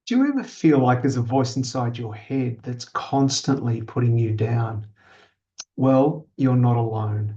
Do you ever feel like there's a voice inside your head that's constantly putting you down? Well, you're not alone.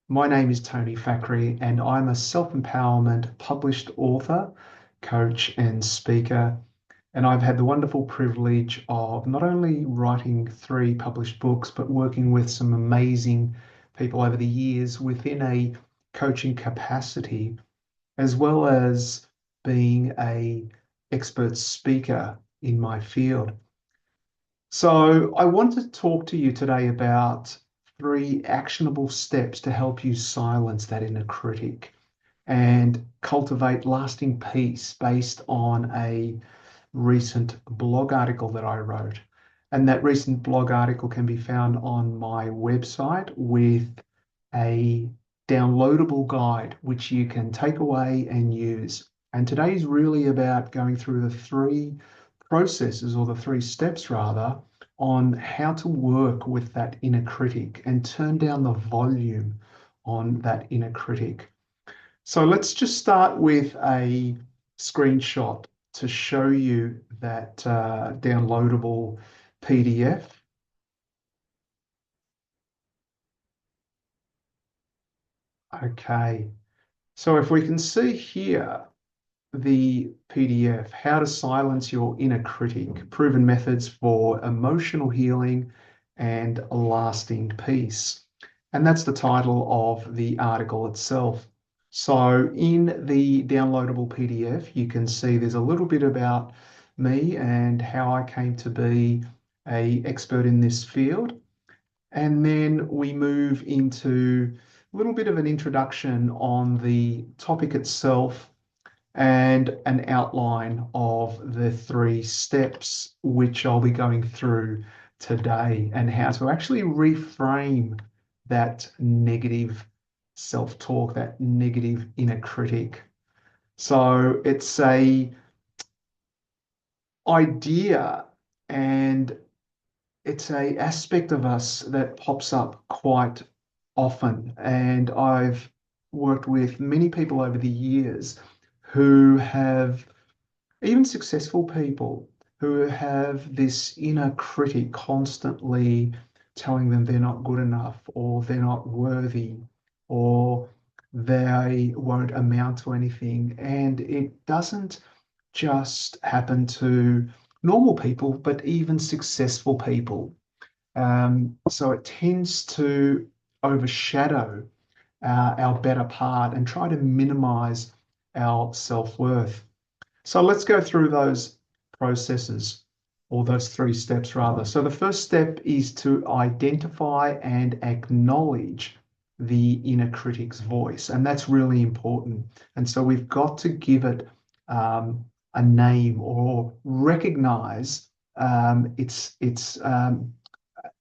My name is Tony Fackery, and I'm a self-empowerment published author, coach, and speaker. And I've had the wonderful privilege of not only writing 3 published books, but working with some amazing people over the years within a coaching capacity, as well as being a expert speaker in my field. So I want to talk to you today about 3 actionable steps to help you silence that inner critic and cultivate lasting peace based on a recent blog article that I wrote. And that recent blog article can be found on my website with a downloadable guide which you can take away and use. And today is really about going through the 3 processes, or the 3 steps rather, on how to work with that inner critic and turn down the volume on that inner critic. So let's just start with a screenshot to show you that downloadable PDF. Okay, so if we can see here the PDF, How to Silence Your Inner Critic, Proven Methods for Emotional Healing and Lasting Peace. And that's the title of the article itself. So in the downloadable PDF, you can see there's a little bit about me and how I came to be an expert in this field. And then we move into a little bit of an introduction on the topic itself and an outline of the 3 steps which I'll be going through today, and how to actually reframe that negative self-talk, that negative inner critic. So it's a idea, and it's a aspect of us that pops up quite often. And I've worked with many people over the years who have, even successful people, who have this inner critic constantly telling them they're not good enough, or they're not worthy, or they won't amount to anything. And it doesn't just happen to normal people, but even successful people. So it tends to overshadow our better part and try to minimize our self-worth. So let's go through those processes, or those 3 steps rather. So the first step is to identify and acknowledge the inner critic's voice, and that's really important. And so we've got to give it a name, or recognize its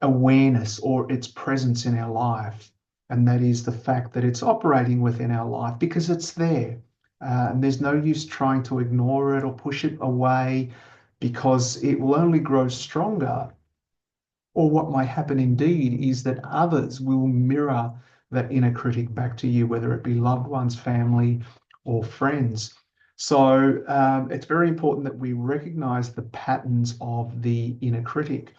awareness or its presence in our life. And that is the fact that it's operating within our life because it's there. And there's no use trying to ignore it or push it away, because it will only grow stronger. Or what might happen indeed is that others will mirror that inner critic back to you, whether it be loved ones, family, or friends. So it's very important that we recognize the patterns of the inner critic.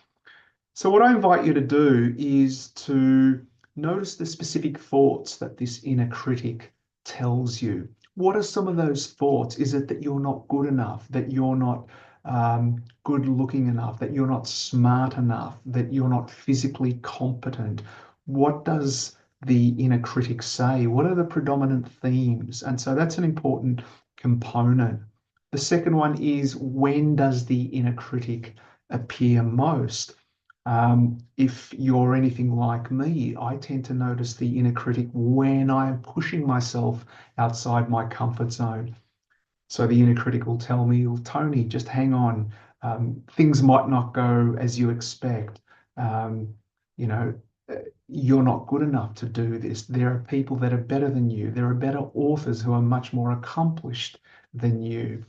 So what I invite you to do is to notice the specific thoughts that this inner critic tells you. What are some of those thoughts? Is it that you're not good enough, that you're not good looking enough, that you're not smart enough, that you're not physically competent? What does the inner critic say? What are the predominant themes? And so that's an important component. The second one is, when does the inner critic appear most? If you're anything like me, I tend to notice the inner critic when I'm pushing myself outside my comfort zone. So the inner critic will tell me, "Oh, Tony, just hang on. Things might not go as you expect. Um, you know, uh, you're not good enough to do this. There are people that are better than you. There are better authors who are much more accomplished than you.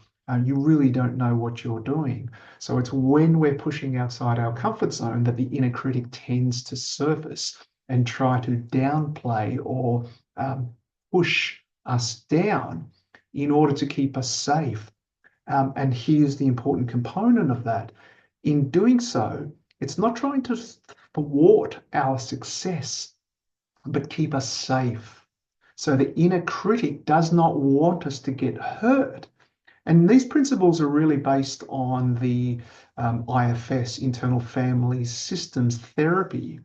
You really don't know what you're doing." So it's when we're pushing outside our comfort zone that the inner critic tends to surface and try to downplay or push us down in order to keep us safe. And here's the important component of that. In doing so, it's not trying to thwart our success, but keep us safe. So the inner critic does not want us to get hurt. And these principles are really based on the IFS, internal family systems therapy,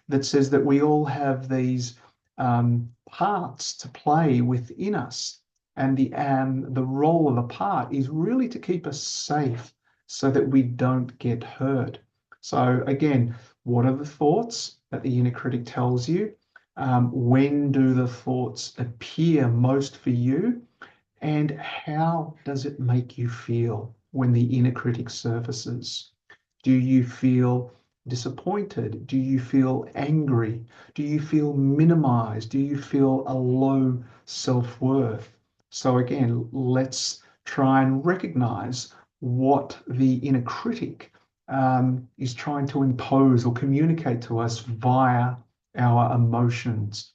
that says that we all have these parts to play within us. And the role of a part is really to keep us safe so that we don't get hurt. So again, what are the thoughts that the inner critic tells you? When do the thoughts appear most for you? And how does it make you feel when the inner critic surfaces? Do you feel disappointed? Do you feel angry? Do you feel minimized? Do you feel a low self-worth? So again, let's try and recognize what the inner critic is trying to impose or communicate to us via our emotions.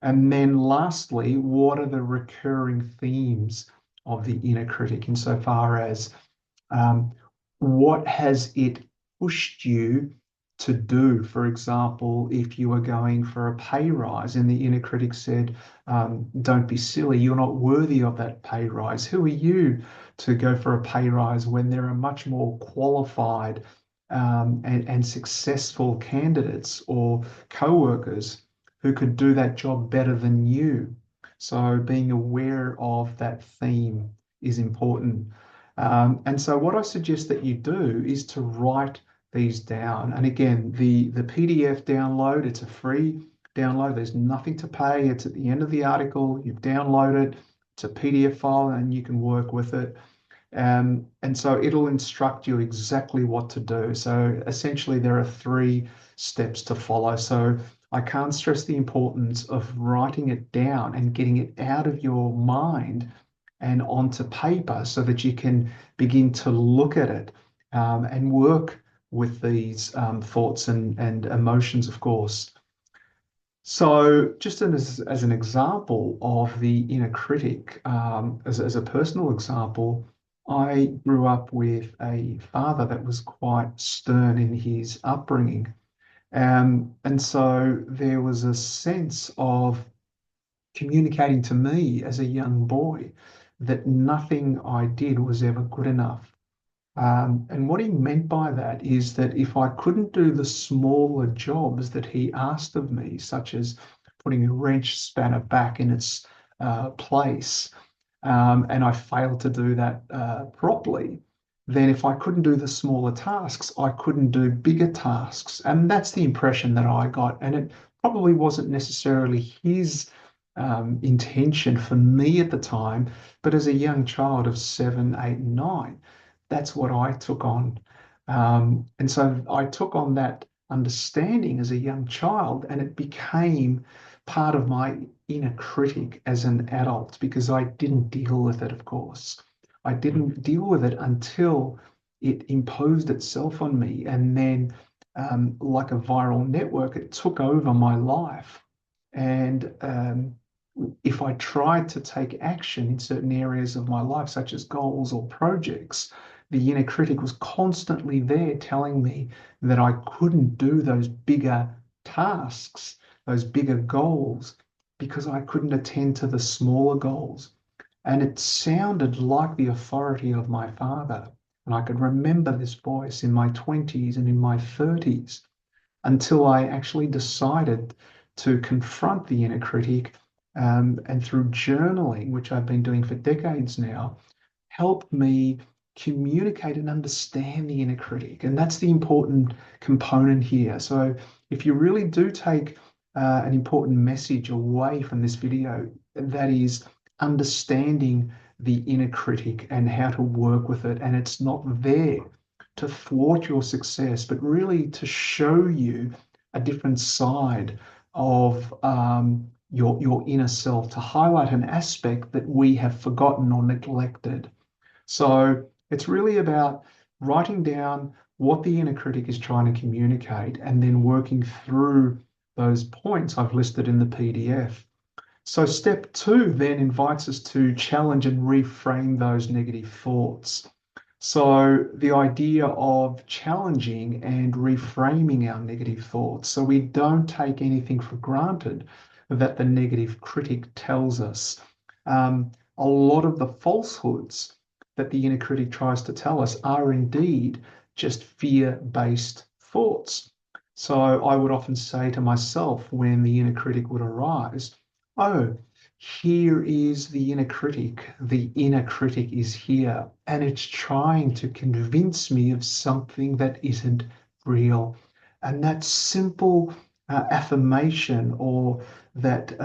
And then lastly, what are the recurring themes of the inner critic insofar as what has it pushed you to do? For example, if you were going for a pay rise and the inner critic said, don't be silly, you're not worthy of that pay rise. Who are you to go for a pay rise when there are much more qualified and successful candidates or co-workers who could do that job better than you? So being aware of that theme is important. And so what I suggest that you do is to write these down. And again, the PDF download, it's a free download. There's nothing to pay. It's at the end of the article. You download it. It's a PDF file and you can work with it. And so it'll instruct you exactly what to do. So essentially there are 3 steps to follow. So I can't stress the importance of writing it down and getting it out of your mind and onto paper so that you can begin to look at it and work with these thoughts and emotions, of course. So just as an example of the inner critic, as a personal example, I grew up with a father that was quite stern in his upbringing. And so there was a sense of communicating to me as a young boy that nothing I did was ever good enough. And what he meant by that is that if I couldn't do the smaller jobs that he asked of me, such as putting a wrench spanner back in its place, and I failed to do that properly, then if I couldn't do the smaller tasks, I couldn't do bigger tasks. And that's the impression that I got. And it probably wasn't necessarily his intention for me at the time, but as a young child of 7, 8, 9, that's what I took on. And so I took on that understanding as a young child, and it became part of my inner critic as an adult because I didn't deal with it, of course. I didn't deal with it until it imposed itself on me. And then, like a viral network, it took over my life. And if I tried to take action in certain areas of my life, such as goals or projects, the inner critic was constantly there telling me that I couldn't do those bigger tasks, those bigger goals, because I couldn't attend to the smaller goals. And it sounded like the authority of my father. And I could remember this voice in my 20s and in my 30s until I actually decided to confront the inner critic. And through journaling, which I've been doing for decades now, helped me communicate and understand the inner critic. And that's the important component here. So if you really do take an important message away from this video, that is understanding the inner critic and how to work with it. And it's not there to thwart your success, but really to show you a different side of your inner self, to highlight an aspect that we have forgotten or neglected. So it's really about writing down what the inner critic is trying to communicate and then working through those points I've listed in the PDF. So step two then invites us to challenge and reframe those negative thoughts. So the idea of challenging and reframing our negative thoughts so we don't take anything for granted that the negative critic tells us. A lot of the falsehoods that the inner critic tries to tell us are indeed just fear-based thoughts. So I would often say to myself when the inner critic would arise, oh, here is the inner critic. The inner critic is here, and it's trying to convince me of something that isn't real. And that simple affirmation or that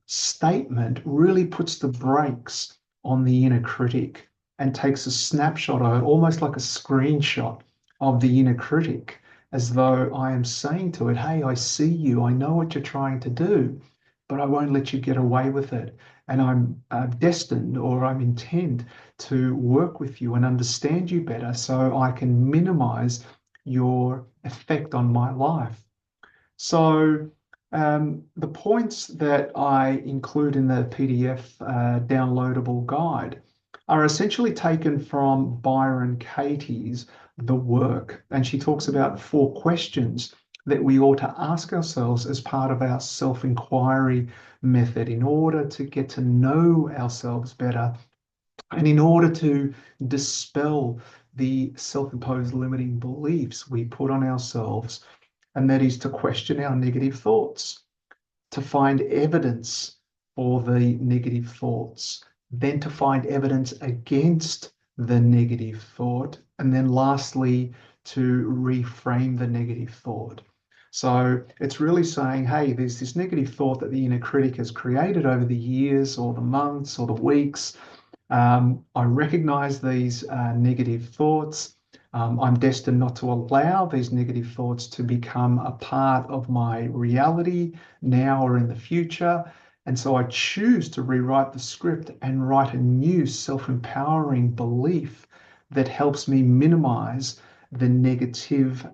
statement really puts the brakes on the inner critic and takes a snapshot of it, almost like a screenshot of the inner critic, as though I am saying to it, hey, I see you, I know what you're trying to do, but I won't let you get away with it. And I'm destined or I'm intent to work with you and understand you better so I can minimize your effect on my life. So the points that I include in the PDF downloadable guide are essentially taken from Byron Katie's The Work. And she talks about 4 questions that we ought to ask ourselves as part of our self-inquiry method in order to get to know ourselves better and in order to dispel the self-imposed limiting beliefs we put on ourselves, and that is to question our negative thoughts, to find evidence for the negative thoughts, then to find evidence against the negative thought, and then lastly, to reframe the negative thought. So it's really saying, hey, there's this negative thought that the inner critic has created over the years or the months or the weeks. I recognize these negative thoughts. I'm destined not to allow these negative thoughts to become a part of my reality now or in the future. And so I choose to rewrite the script and write a new self-empowering belief that helps me minimize the negative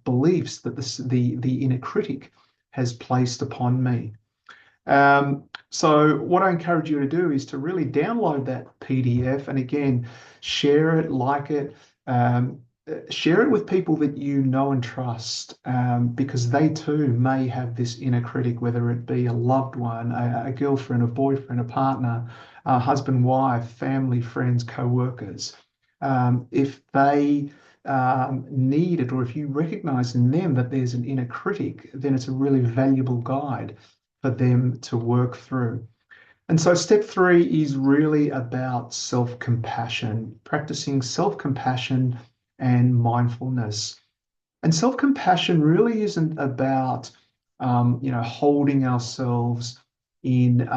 beliefs that the inner critic has placed upon me. So what I encourage you to do is to really download that PDF and again, share it, like it, share it with people that you know and trust, because they too may have this inner critic, whether it be a loved one, a girlfriend, a boyfriend, a partner, a husband, wife, family, friends, co-workers. If they need it, or if you recognize in them that there's an inner critic, then it's a really valuable guide for them to work through. And so step three is really about self-compassion, practicing self-compassion and mindfulness. And self-compassion really isn't about, holding ourselves in,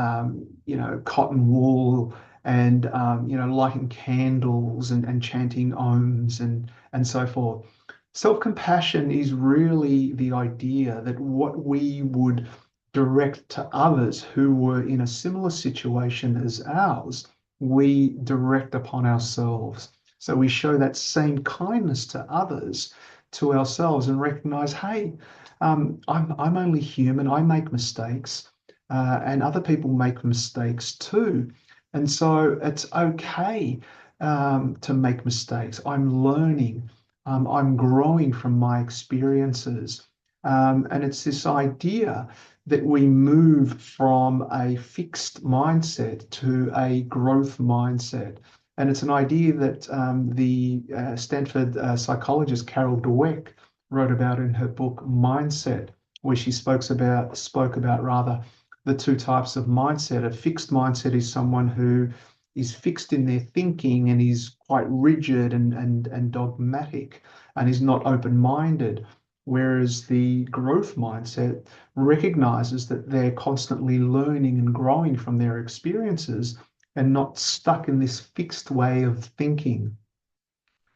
cotton wool and, lighting candles and chanting ohms and so forth. Self-compassion is really the idea that what we would direct to others who were in a similar situation as ours, we direct upon ourselves. So we show that same kindness to others, to ourselves, and recognize, hey, I'm only human. I make mistakes, and other people make mistakes too. And so it's okay to make mistakes. I'm learning. I'm growing from my experiences. And it's this idea that we move from a fixed mindset to a growth mindset. And it's an idea that the Stanford psychologist Carol Dweck wrote about in her book Mindset, where she spoke about rather the 2 types of mindset. A fixed mindset is someone who is fixed in their thinking and is quite rigid and dogmatic and is not open-minded. Whereas the growth mindset recognizes that they're constantly learning and growing from their experiences and not stuck in this fixed way of thinking.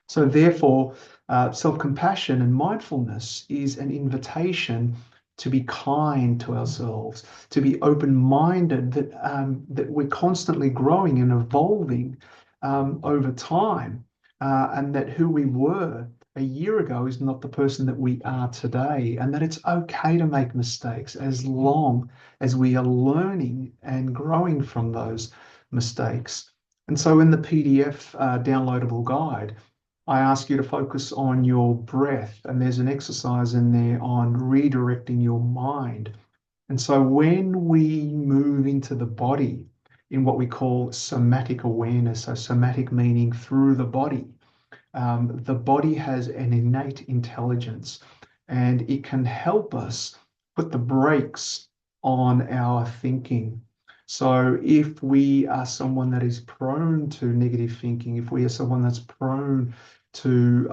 So therefore, self-compassion and mindfulness is an invitation to be kind to ourselves, to be open-minded, that we're constantly growing and evolving over time, and that who we were a year ago is not the person that we are today, and that it's okay to make mistakes as long as we are learning and growing from those mistakes. And so in the PDF downloadable guide, I ask you to focus on your breath, and there's an exercise in there on redirecting your mind. And so when we move into the body in what we call somatic awareness, so somatic meaning through the body has an innate intelligence, and it can help us put the brakes on our thinking. So if we are someone that is prone to negative thinking, if we are someone that's prone to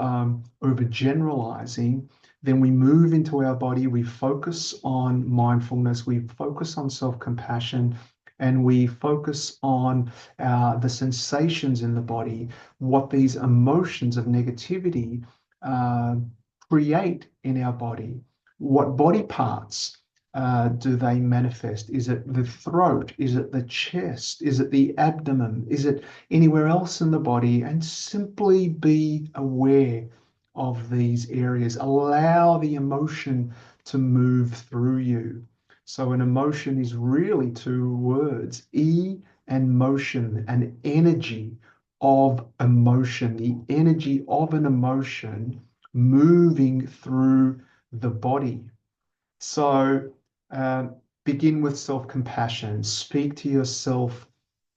overgeneralizing, then we move into our body, we focus on mindfulness, we focus on self-compassion, and we focus on the sensations in the body, what these emotions of negativity uh, create in our body. What body parts do they manifest? Is it the throat? Is it the chest? Is it the abdomen? Is it anywhere else in the body? And simply be aware of these areas. Allow the emotion to move through you. So an emotion is really two words, E and motion, an energy of emotion, the energy of an emotion moving through the body. So begin with self-compassion. Speak to yourself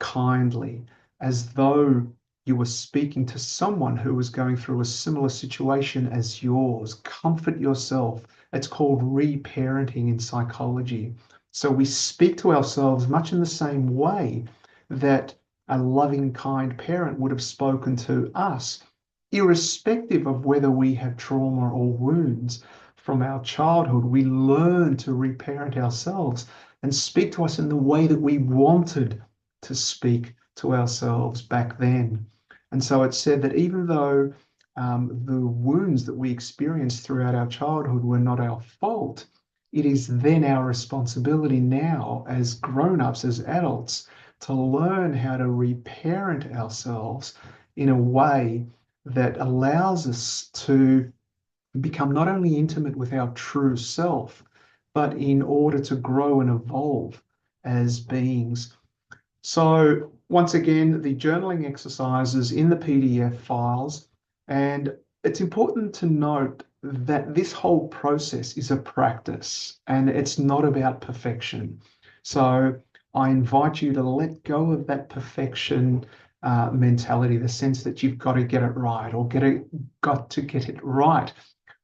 kindly, as though you were speaking to someone who was going through a similar situation as yours. Comfort yourself. It's called reparenting in psychology. So we speak to ourselves much in the same way that a loving, kind parent would have spoken to us, irrespective of whether we have trauma or wounds from our childhood. We learn to reparent ourselves and speak to us in the way that we wanted to speak to ourselves back then. And so it's said that even though the wounds that we experienced throughout our childhood were not our fault, it is then our responsibility now as grown-ups, as adults, to learn how to reparent ourselves in a way that allows us to become not only intimate with our true self, but in order to grow and evolve as beings. So once again, the journaling exercises in the PDF files, and it's important to note that this whole process is a practice and it's not about perfection. So I invite you to let go of that perfection mentality, the sense that you've got to get it right or got to get it right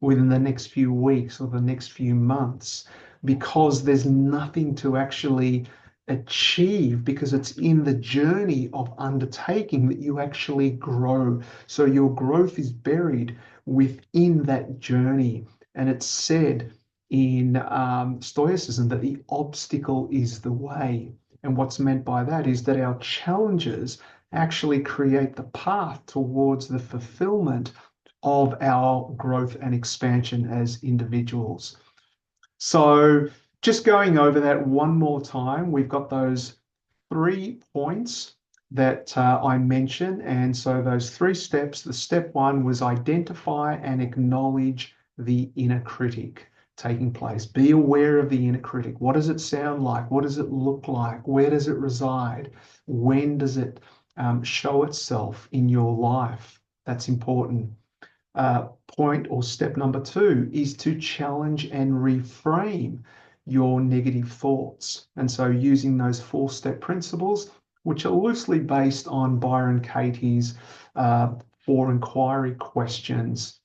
within the next few weeks or the next few months, because there's nothing to actually achieve, because it's in the journey of undertaking that you actually grow. So your growth is buried within that journey. And it's said in Stoicism that the obstacle is the way. And what's meant by that is that our challenges actually create the path towards the fulfillment of our growth and expansion as individuals. So just going over that one more time, we've got those 3 points that I mentioned. And so those 3 steps, the step one was identify and acknowledge the inner critic taking place. Be aware of the inner critic. What does it sound like? What does it look like? Where does it reside? When does it show itself in your life? That's important. Point or step number 2 is to challenge and reframe your negative thoughts. And so using those 4-step principles, which are loosely based on Byron Katie's 4 inquiry questions.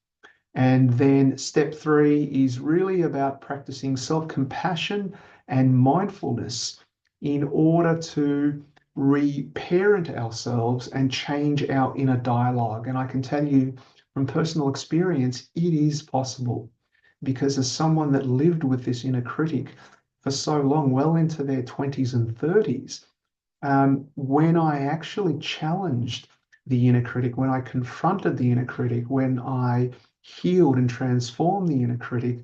And then step 3 is really about practicing self-compassion and mindfulness in order to reparent ourselves and change our inner dialogue. And I can tell you from personal experience, it is possible, because as someone that lived with this inner critic for so long, well into their 20s and 30s, when I actually challenged the inner critic, when I confronted the inner critic, when I healed and transformed the inner critic,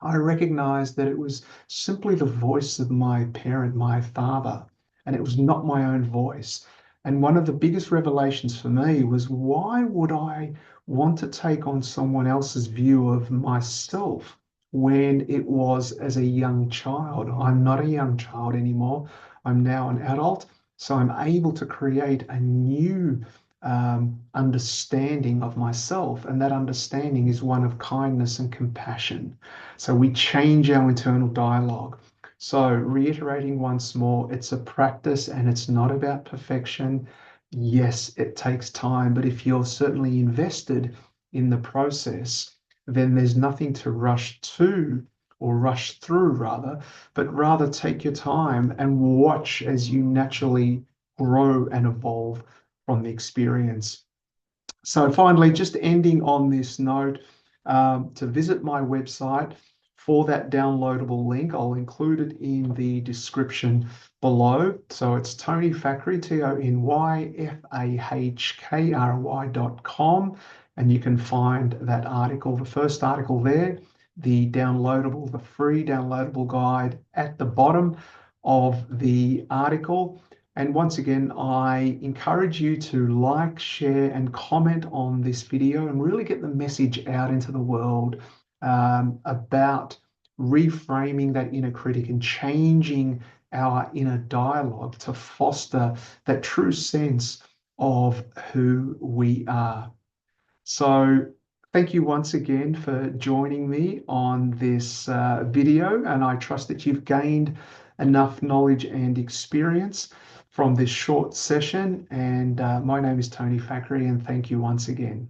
I recognized that it was simply the voice of my parent, my father, and it was not my own voice. And one of the biggest revelations for me was, why would I want to take on someone else's view of myself when it was as a young child? I'm not a young child anymore. I'm now an adult. So I'm able to create a new understanding of myself. And that understanding is one of kindness and compassion. So we change our internal dialogue. So, reiterating once more, it's a practice and it's not about perfection. Yes, it takes time, but if you're certainly invested in the process, then there's nothing to rush to or rush through, rather, but rather take your time and watch as you naturally grow and evolve from the experience. So finally, just ending on this note, to visit my website for that downloadable link, I'll include it in the description below. So it's Tony Fackery, TonyFahkry.com, and you can find that article, the first article there, the downloadable, the free downloadable guide at the bottom of the article. And once again, I encourage you to like, share, and comment on this video and really get the message out into the world about reframing that inner critic and changing our inner dialogue to foster that true sense of who we are. So thank you once again for joining me on this video, and I trust that you've gained enough knowledge and experience from this short session. And my name is Tony Fackery, and thank you once again.